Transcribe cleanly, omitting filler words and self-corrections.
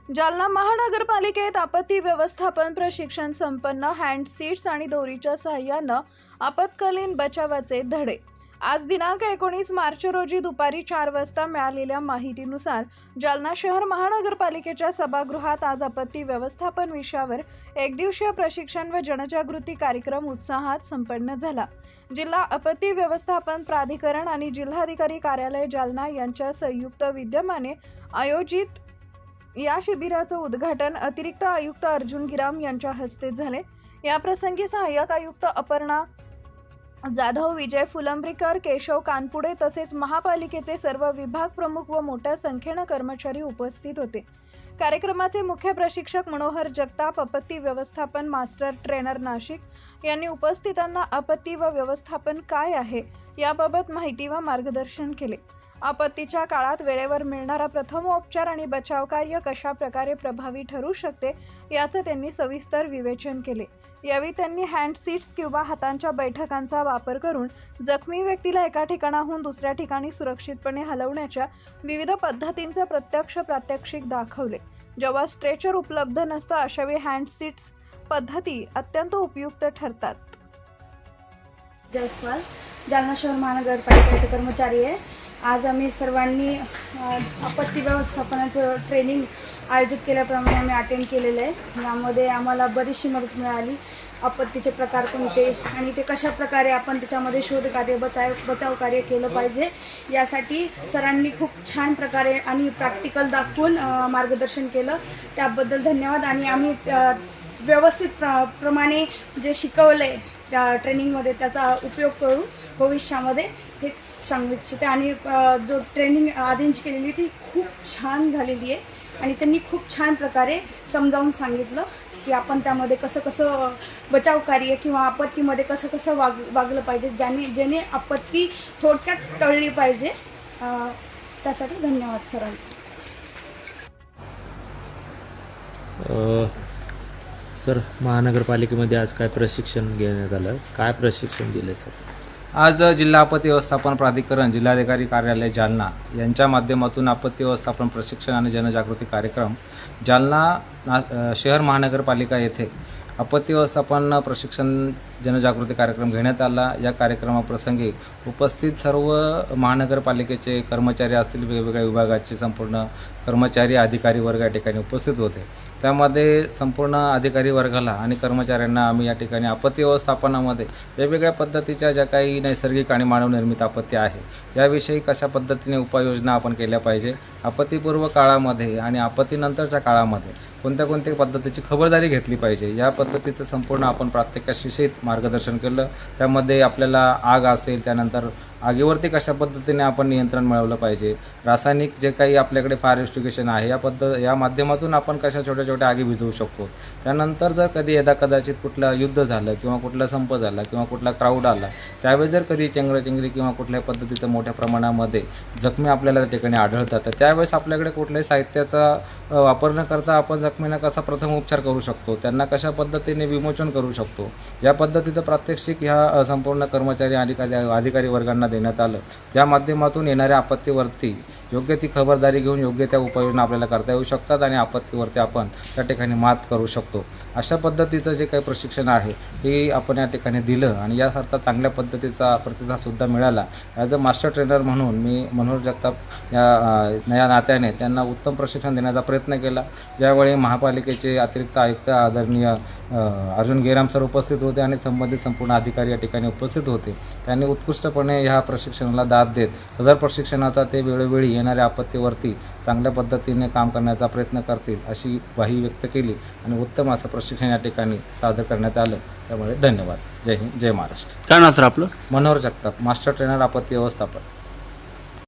जालना महानगरपालिकेत आपत्ती व्यवस्थापन प्रशिक्षण संपन्न हँड सीट्स आणि दोरीच्या सहाय्यानं आपत्कालीन बचावाचे धडे। आज दिनांक 19 मार्च रोजी दुपारी 4 वाजता मिळालेल्या माहितीनुसार जालना शहर महानगरपालिकेच्या सभागृहात आज आपत्ती व्यवस्थापन विषयावर एकदिवसीय प्रशिक्षण व जनजागृती कार्यक्रम उत्साहात संपन्न झाला। जिल्हा आपत्ती व्यवस्थापन प्राधिकरण आणि जिल्हाधिकारी कार्यालय जालना यांच्या संयुक्त विद्यमाने आयोजित या शिबिराचं उद्घाटन अतिरिक्त आयुक्त अर्जुन गिराम यांच्या हस्ते झाले। या प्रसंगी सहाय्यक आयुक्त अपर्णा जाधव, विजय फुलंब्रीकर, केशव कानपुडे तसेच महापालिकेचे सर्व विभाग प्रमुख व मोठ्या संख्येने कर्मचारी उपस्थित होते। कार्यक्रमाचे मुख्य प्रशिक्षक मनोहर जगताप, आपत्ती व्यवस्थापन मास्टर ट्रेनर नाशिक यांनी उपस्थितांना आपत्ती व व्यवस्थापन काय आहे याबाबत माहिती व मार्गदर्शन केले। आपत्तीच्या काळात वेळेवर मिळणारा प्रथमोपचार आणि बचाव कार्य कशा प्रकारे प्रभावी ठरू शकते याचे त्यांनी सविस्तर विवेचन केले। यावेळी त्यांनी हँड सीट्स किंवा हातांच्या बैठकांचा वापर करून जखमी व्यक्तीला एका ठिकाणाहून दुसऱ्या ठिकाणी सुरक्षितपणे हलवण्याच्या विविध पद्धतींचे प्रत्यक्ष प्रात्यक्षिक दाखवले। जेव्हा स्ट्रेचर उपलब्ध नसतं अशावेळी हँड सीट्स पद्धती अत्यंत उपयुक्त ठरतात। जयस्वाल, जालना शहर महानगरपालिकेचे कर्मचारी आहे। आज आम्ही सर्वांनी आपत्ती व्यवस्थापनाचं ट्रेनिंग आयोजित केल्याप्रमाणे आम्ही अटेंड केलेलं आहे। यामध्ये आम्हाला बरीचशी मदत मिळाली। आपत्तीचे प्रकार कोणते आणि ते कशा प्रकारे आपण त्याच्यामध्ये शोध कार्य बचाव कार्य केलं पाहिजे यासाठी सरांनी खूप छान प्रकारे आणि प्रॅक्टिकल दाखवून मार्गदर्शन केलं, त्याबद्दल धन्यवाद। आणि आम्ही व्यवस्थित प्रमाणे जे शिकवले त्या ट्रेनिंगमध्ये त्याचा उपयोग करू भविष्यामध्ये हेच सांगू इच्छिते। आणि जो ट्रेनिंग आधींची केलेली ती खूप छान झालेली आहे आणि त्यांनी खूप छान प्रकारे समजावून सांगितलं की आपण त्यामध्ये कसं बचाव कार्य किंवा आपत्तीमध्ये कसं वागलं पाहिजे, जेणे आपत्ती थोडक्यात टळली पाहिजे। त्यासाठी धन्यवाद सरांचे। सर, महानगरपालिकेमध्ये आज काय प्रशिक्षण घेण्यात आलं, काय प्रशिक्षण दिले सर? आज जिल्हा आपत्ती व्यवस्थापन प्राधिकरण, जिल्हाधिकारी कार्यालय जालना यांच्या माध्यमातून आपत्ती व्यवस्थापन प्रशिक्षण आणि जनजागृती कार्यक्रम जालना शहर महानगरपालिका येथे आपत्ती व्यवस्थापन प्रशिक्षण जनजागृती कार्यक्रम घेण्यात आला। या कार्यक्रमाप्रसंगी उपस्थित सर्व महानगरपालिकेचे कर्मचारी असतील, वेगवेगळ्या विभागाचे संपूर्ण कर्मचारी अधिकारी वर्ग या ठिकाणी उपस्थित होते। त्यामध्ये संपूर्ण अधिकारी वर्गाला आणि कर्मचाऱ्यांना आम्ही या ठिकाणी आपत्ती व्यवस्थापनामध्ये वेगवेगळ्या पद्धतीच्या ज्या काही नैसर्गिक आणि मानवनिर्मित आपत्ती आहे याविषयी कशा पद्धतीने उपाययोजना आपण केल्या पाहिजे, आपत्तीपूर्व काळामध्ये आणि आपत्तीनंतरच्या काळामध्ये कोणत्या पद्धतीची खबरदारी घेतली पाहिजे या पद्धतीचं संपूर्ण आपण प्रात्यक्षिक मार्गदर्शन केलं। त्यामध्ये आपल्याला आग असेल, त्यानंतर आगीवरती कशा पद्धतीने आपण नियंत्रण मिळवलं पाहिजे, रासायनिक जे काही आपल्याकडे फायर एक्स्टिंग्विशन आहे या माध्यमातून आपण कशा छोट्या आगी विझवू शकतो। त्यानंतर जर कधी कदाचित कुठलं युद्ध झालं किंवा कुठला संप झाला किंवा कुठला क्राऊड आला, त्यावेळेस जर कधी चेंगराचेंगरी किंवा कुठल्याही पद्धतीचं मोठ्या प्रमाणामध्ये जखमी आपल्याला त्या ठिकाणी आढळतात, तर त्यावेळेस आपल्याकडे कुठल्याही साहित्याचा वापर न करता आपण जखमींना कसा प्रथम उपचार करू शकतो, त्यांना कशा पद्धतीने विमोचन करू शकतो या पद्धतीचं प्रात्यक्षिक ह्या संपूर्ण कर्मचारी अधिकारी वर्गांना देण्यात आलं। ज्या माध्यमातून येणाऱ्या आपत्तीवरती योग्य ती खबरदारी घेऊन योग्य त्या उपाययोजना आपल्याला करता येऊ शकतात आणि आपत्तीवरती आपण त्या ठिकाणी मात करू शकतो। अशा पद्धतीचं जे काही प्रशिक्षण आहे हे आपण या ठिकाणी दिलं आणि यासारखा चांगल्या पद्धतीचा प्रतिसादसुद्धा मिळाला। ॲज अ मास्टर ट्रेनर म्हणून मी मनोहर जगताप या नात्याने त्यांना उत्तम प्रशिक्षण देण्याचा प्रयत्न केला। ज्यावेळी महापालिकेचे अतिरिक्त आयुक्त आदरणीय अर्जुन गिराम सर उपस्थित होते आणि संबंधित संपूर्ण अधिकारी या ठिकाणी उपस्थित होते। त्यांनी उत्कृष्टपणे ह्या प्रशिक्षणाला दाद देत सदर प्रशिक्षणाचा ते वेळोवेळी येणाऱ्या आपत्तीवरती चांगल्या पद्धतीने काम करण्याचा प्रयत्न करतील अशी ग्वाही व्यक्त केली आणि उत्तम असं प्रशिक्षण या ठिकाणी सादर करण्यात आलं। त्यामुळे धन्यवाद। जय हिंद, जय महाराष्ट्र। काय नाव सर आपलं? मनोहर जगताप, मास्टर ट्रेनर आपत्ती व्यवस्थापन।